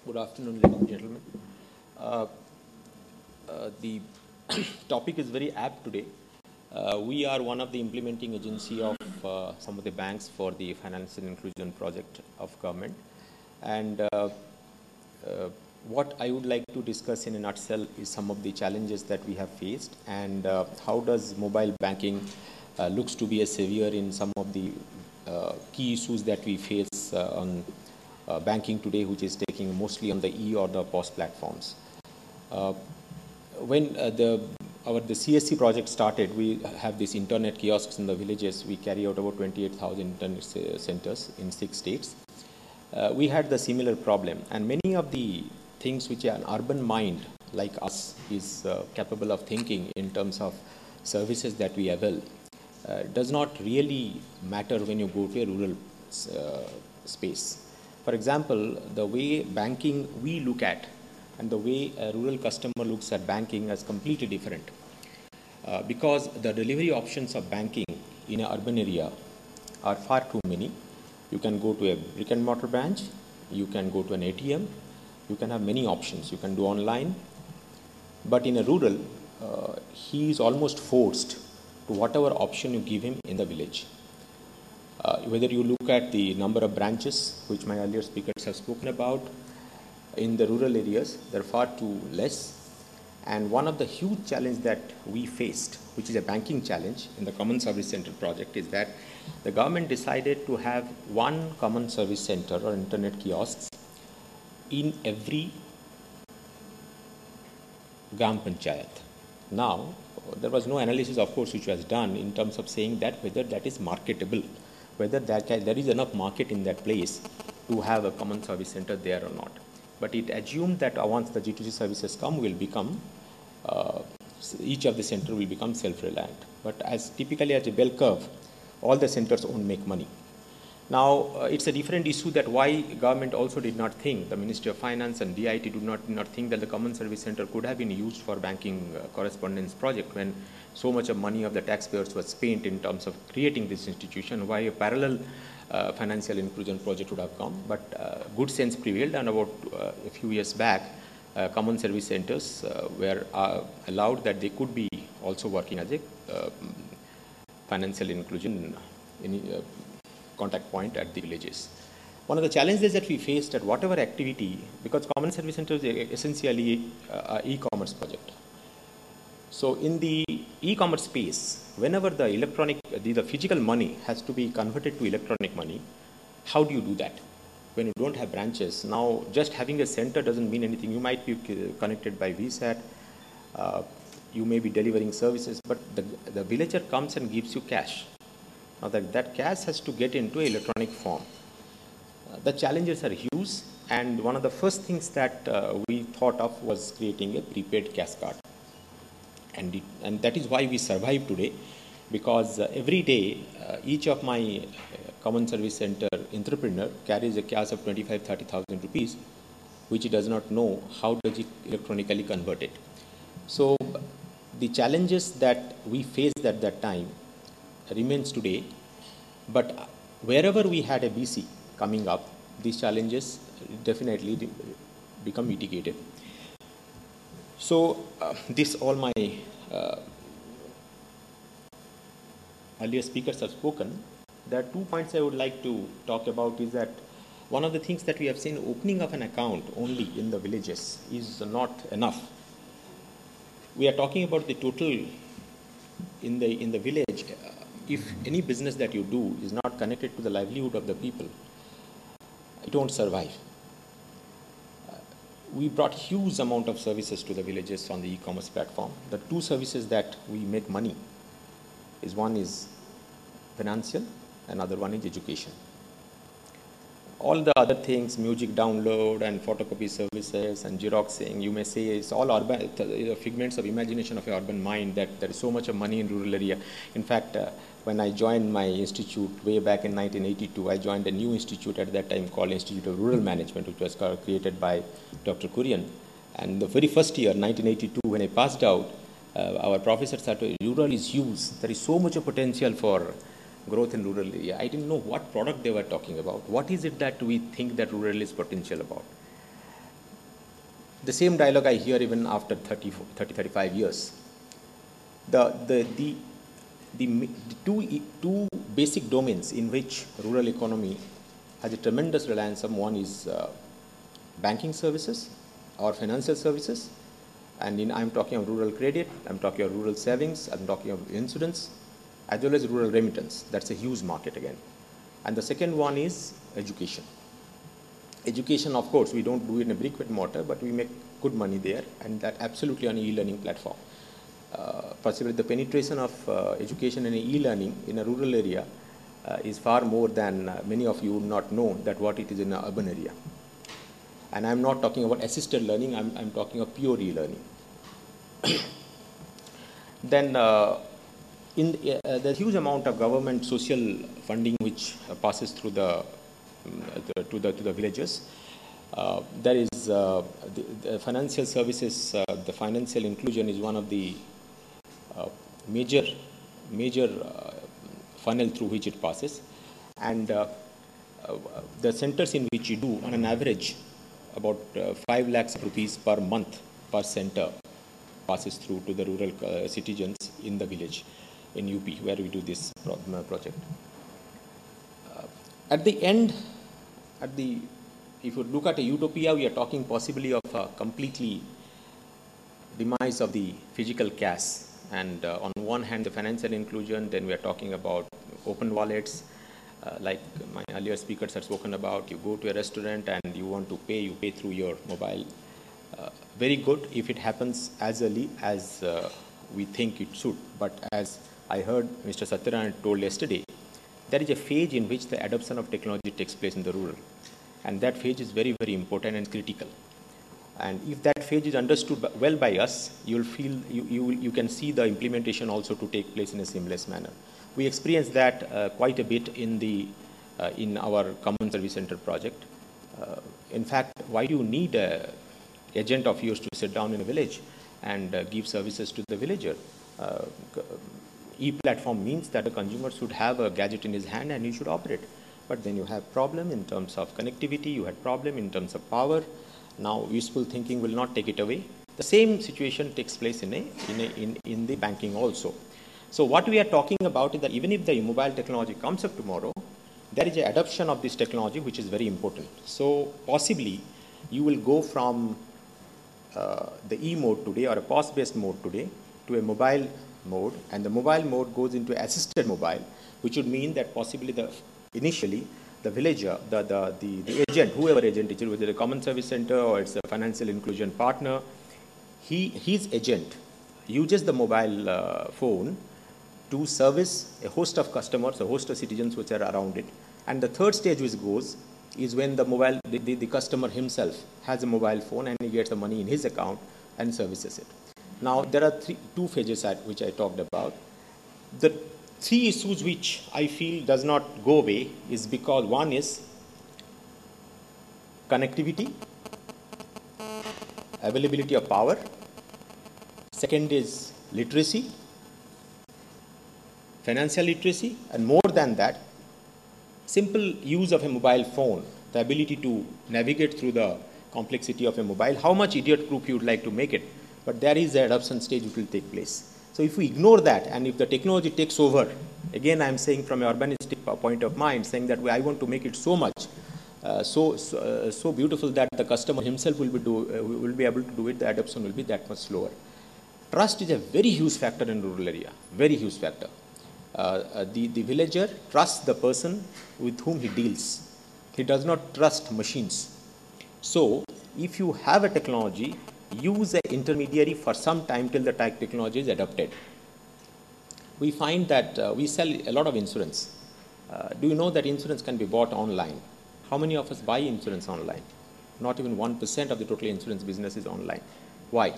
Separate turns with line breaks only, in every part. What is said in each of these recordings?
Good afternoon, ladies and gentlemen. The topic is very apt today. We are one of the implementing agency of some of the banks for the financial inclusion project of government. And what I would like to discuss in a nutshell is some of the challenges that we have faced and how does mobile banking looks to be a savior in some of the key issues that we face on banking today, which is taking mostly on the or the POS platforms. When the CSC project started, we have these internet kiosks in the villages. We carry out about 28,000 internet centers in 6 states. We had the similar problem, and many of the things which an urban mind like us is capable of thinking in terms of services that we avail does not really matter when you go to a rural space. For example, the way banking we look at and the way a rural customer looks at banking is completely different. Because the delivery options of banking in an urban area are far too many. You can go to a brick and mortar branch, you can go to an ATM, you can have many options, you can do online. But in a rural, he is almost forced to whatever option you give him in the village. Whether you look at the number of branches, which my earlier speakers have spoken about, in the rural areas, they're far too less. And one of the huge challenges that we faced, which is a banking challenge in the Common Service Center project, is that the government decided to have one common service center or internet kiosks in every Gram Panchayat. Now, there was no analysis, of course, which was done in terms of saying that whether that is marketable, whether there is enough market in that place to have a common service center there or not. But it assumed that once the G2G services come, will become each of the center will become self-reliant. But as typically as a bell curve, all the centers won't make money. Now, it's a different issue that why government also did not think, the Ministry of Finance and DIT did not think that the common service center could have been used for banking correspondence project when so much of money of the taxpayers was spent in terms of creating this institution, why a parallel financial inclusion project would have come. But good sense prevailed, and about a few years back, common service centers were allowed that they could be also working as a financial inclusion contact point at the villages. One of the challenges that we faced at whatever activity, because common service center is essentially an e-commerce project. So in the e-commerce space, whenever the physical money has to be converted to electronic money, how do you do that? When you don't have branches, now just having a center doesn't mean anything. You might be connected by VSAT, you may be delivering services, but the villager comes and gives you cash. Now that cash has to get into electronic form. The challenges are huge, and one of the first things that we thought of was creating a prepaid cash card. And that is why we survive today, because every day each of my common service center entrepreneur carries a cash of 25,000-30,000 rupees, which he does not know how does he electronically convert it. So the challenges that we faced at that time remains today, but wherever we had a BC coming up, these challenges definitely become mitigated. So this all my earlier speakers have spoken. There are 2 points I would like to talk about. Is that one of the things that we have seen, opening of an account only in the villages is not enough. We are talking about the total in the village. If any business that you do is not connected to the livelihood of the people, it won't survive. We brought huge amount of services to the villages on the e-commerce platform. The 2 services that we make money is, one is financial, another one is education. All the other things, music download and photocopy services and xeroxing, you may say it's all urban, figments of imagination of your urban mind, that there is so much of money in rural area. In fact, when I joined my institute way back in 1982, I joined a new institute at that time called Institute of Rural Management, which was created by Dr. Kurian. And the very first year, 1982, when I passed out, our professor said, rural is huge. There is so much of potential for growth in rural area. I didn't know what product they were talking about. What is it that we think that rural is potential about? The same dialogue I hear even after 35 years. The two basic domains in which rural economy has a tremendous reliance on, one is banking services or financial services, and I'm talking of rural credit, I'm talking of rural savings, I'm talking of insurance, as well as rural remittance. That's a huge market again. And the second one is education. Education, of course, we don't do it in a brick and mortar, but we make good money there, and that absolutely on an e-learning platform. Possibly the penetration of education and e-learning in a rural area is far more than many of you would not know that what it is in an urban area. And I'm not talking about assisted learning, I'm talking of pure e-learning. Then the huge amount of government social funding which passes through to the villages. There is the financial services, the financial inclusion is one of the major funnel through which it passes, and the centers in which you do on an average about 5 lakhs rupees per month per center passes through to the rural citizens in the village in UP where we do this project. At the end, if you look at a utopia, we are talking possibly of a completely demise of the physical cash. And on one hand, the financial inclusion, then we are talking about open wallets, like my earlier speakers have spoken about. You go to a restaurant and you want to pay, you pay through your mobile. Very good if it happens as early as we think it should. But as I heard Mr. Satyaran told yesterday, there is a phase in which the adoption of technology takes place in the rural. And that phase is very, very important and critical. And if that phase is understood well by us, you'll feel you can see the implementation also to take place in a seamless manner. We experienced that quite a bit in our common service center project. In fact, why do you need an agent of yours to sit down in a village and give services to the villager? E-platform means that the consumer should have a gadget in his hand and he should operate. But then you have problem in terms of connectivity, you had problem in terms of power. Now, useful thinking will not take it away. The same situation takes place in the banking also. So what we are talking about is that even if the mobile technology comes up tomorrow, there is an adoption of this technology which is very important. So possibly you will go from the E mode today or a POS-based mode today to a mobile mode, and the mobile mode goes into assisted mobile, which would mean that possibly initially the villager, the agent, whoever agent it is, whether a common service center or it's a financial inclusion partner, his agent uses the mobile phone to service a host of customers, a host of citizens which are around it. And the third stage which goes is when the customer himself has a mobile phone and he gets the money in his account and services it. Now, there are two phases which I talked about. The three issues which I feel does not go away is because one is connectivity, availability of power. Second is literacy, financial literacy, and more than that, simple use of a mobile phone, the ability to navigate through the complexity of a mobile, how much idiot proof you would like to make it, but there is the adoption stage which will take place. So if we ignore that and if the technology takes over, again I am saying from an urbanistic point of mind, saying that I want to make it so much, so beautiful that the customer himself will be able to do it, the adoption will be that much slower. Trust is a very huge factor in rural area, very huge factor. The villager trusts the person with whom he deals. He does not trust machines. So if you have a technology, use an intermediary for some time till the technology is adopted. We find that we sell a lot of insurance. Do you know that insurance can be bought online? How many of us buy insurance online? Not even 1% of the total insurance business is online. Why?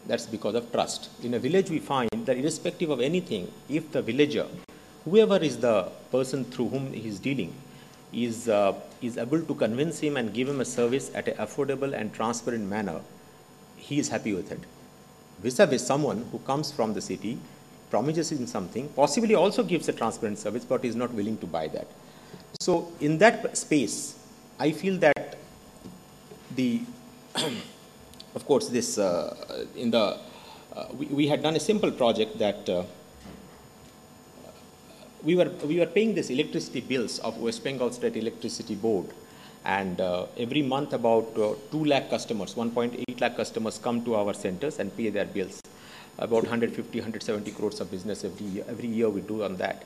That's because of trust. In a village, we find that irrespective of anything, if the villager, whoever is the person through whom he is dealing, is able to convince him and give him a service at an affordable and transparent manner, he is happy with it. Vis-a-vis someone who comes from the city, promises him something, possibly also gives a transparent service, but is not willing to buy that. So in that space, I feel that the Of course, this we had done a simple project that we were paying this electricity bills of West Bengal State Electricity Board, and every month about 2 lakh customers, 1.8 lakh customers come to our centers and pay their bills. About 150, 170 crores of business every year. Every year we do on that.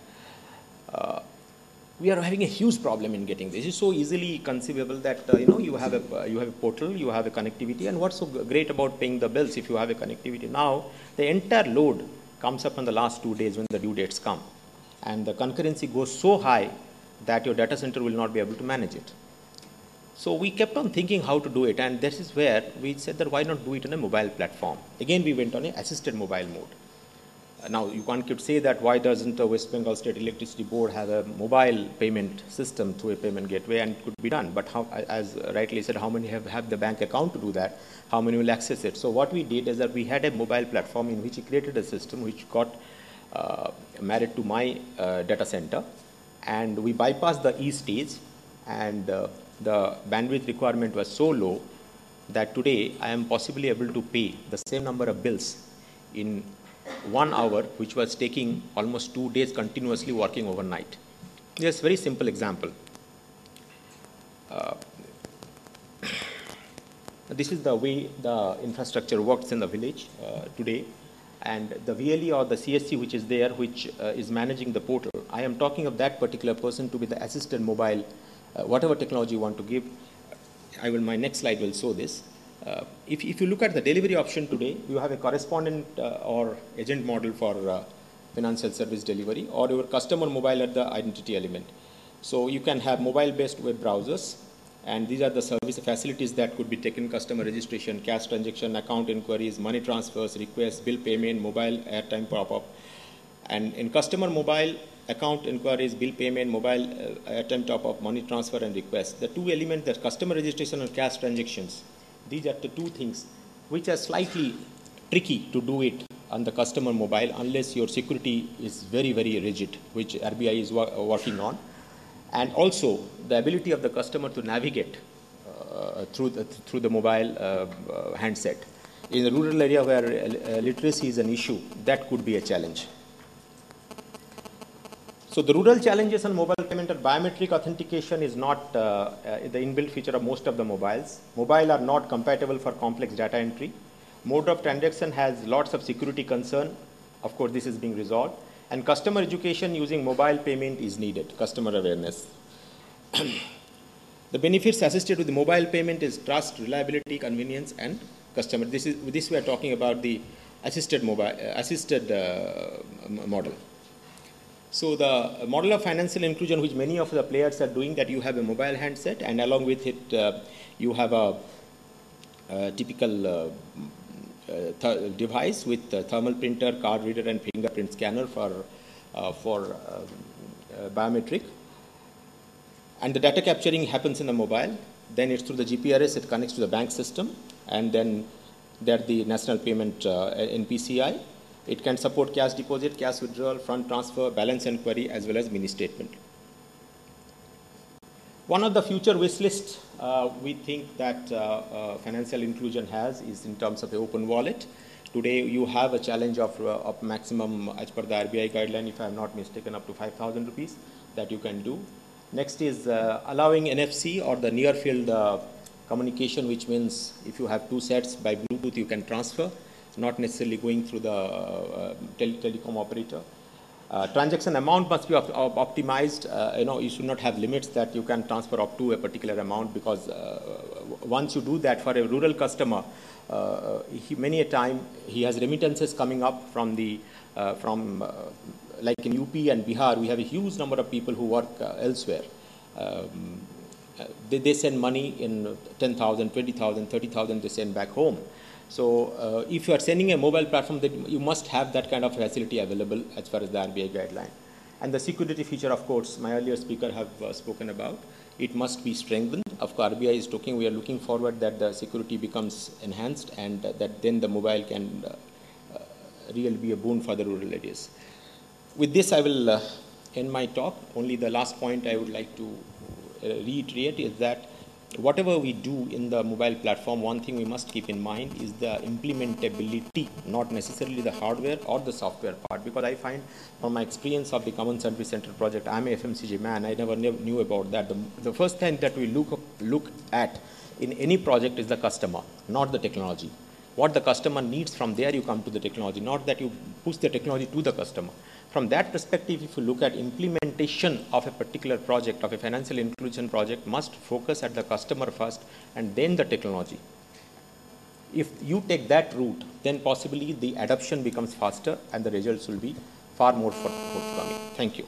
We are having a huge problem in getting this. It's so easily conceivable that you have a portal, you have a connectivity, and what's so great about paying the bills if you have a connectivity? Now the entire load comes up in the last 2 days when the due dates come, and the concurrency goes so high that your data center will not be able to manage it. So we kept on thinking how to do it, and this is where we said that why not do it on a mobile platform. Again, we went on an assisted mobile mode. Now, you could say that why doesn't the West Bengal State Electricity Board have a mobile payment system through a payment gateway, and it could be done. But how, as rightly said, how many have the bank account to do that? How many will access it? So what we did is that we had a mobile platform in which we created a system which got married to my data center, and we bypassed the E stage, and the bandwidth requirement was so low that today I am possibly able to pay the same number of bills in 1 hour, which was taking almost 2 days continuously working overnight. Yes, very simple example. This is the way the infrastructure works in the village today, and the VLE or the CSC which is there, which is managing the portal. I am talking of that particular person to be the assisted mobile, whatever technology you want to give. My next slide will show this. If you look at the delivery option today, you have a correspondent or agent model for financial service delivery, or your customer mobile at the identity element. So you can have mobile-based web browsers, and these are the service facilities that could be taken: customer registration, cash transaction, account inquiries, money transfers, requests, bill payment, mobile airtime pop-up. And in customer mobile, account inquiries, bill payment, mobile airtime top-up, money transfer, and request. The two elements, the customer registration and cash transactions, these are the two things which are slightly tricky to do it on the customer mobile unless your security is very, very rigid, which RBI is working on. And also the ability of the customer to navigate through the mobile handset. In a rural area where literacy is an issue, that could be a challenge. So the rural challenges on mobile payment and biometric authentication is not the inbuilt feature of most of the mobiles. Mobile are not compatible for complex data entry. Mode of transaction has lots of security concern. Of course, this is being resolved. And customer education using mobile payment is needed, customer awareness. The benefits assisted with the mobile payment is trust, reliability, convenience, and customer. This we are talking about the assisted model. So the model of financial inclusion, which many of the players are doing, that you have a mobile handset, and along with it you have a typical device with thermal printer, card reader, and fingerprint scanner for biometric. And the data capturing happens in the mobile. Then it's through the GPRS, it connects to the bank system, and then there's the national payment NPCI. It can support cash deposit, cash withdrawal, fund transfer, balance inquiry, as well as mini statement. One of the future wish lists we think that financial inclusion has is in terms of the open wallet. Today you have a challenge of maximum, as per the RBI guideline, if I am not mistaken, up to 5,000 rupees that you can do. Next is allowing NFC or the near field communication, which means if you have two sets by Bluetooth, you can transfer, not necessarily going through the telecom operator. Transaction amount must be optimized. You should not have limits that you can transfer up to a particular amount, because once you do that for a rural customer, many a time he has remittances coming up from like in UP and Bihar, we have a huge number of people who work elsewhere. They send money in 10,000, 20,000, 30,000, they send back home. So if you are sending a mobile platform, that you must have that kind of facility available as far as the RBI guideline. And the security feature, of course, my earlier speaker have spoken about. It must be strengthened. Of course, RBI is talking, we are looking forward that the security becomes enhanced, and that then the mobile can really be a boon for the rural areas. With this, I will end my talk. Only the last point I would like to reiterate is that whatever we do in the mobile platform, one thing we must keep in mind is the implementability, not necessarily the hardware or the software part. Because I find from my experience of the Common Service Center project, I'm a FMCG man, I never knew about that. The first thing that we look at in any project is the customer, not the technology. What the customer needs, from there you come to the technology, not that you push the technology to the customer. From that perspective, if you look at implementation of a particular project, of a financial inclusion project, must focus at the customer first and then the technology. If you take that route, then possibly the adoption becomes faster and the results will be far more forthcoming. Thank you.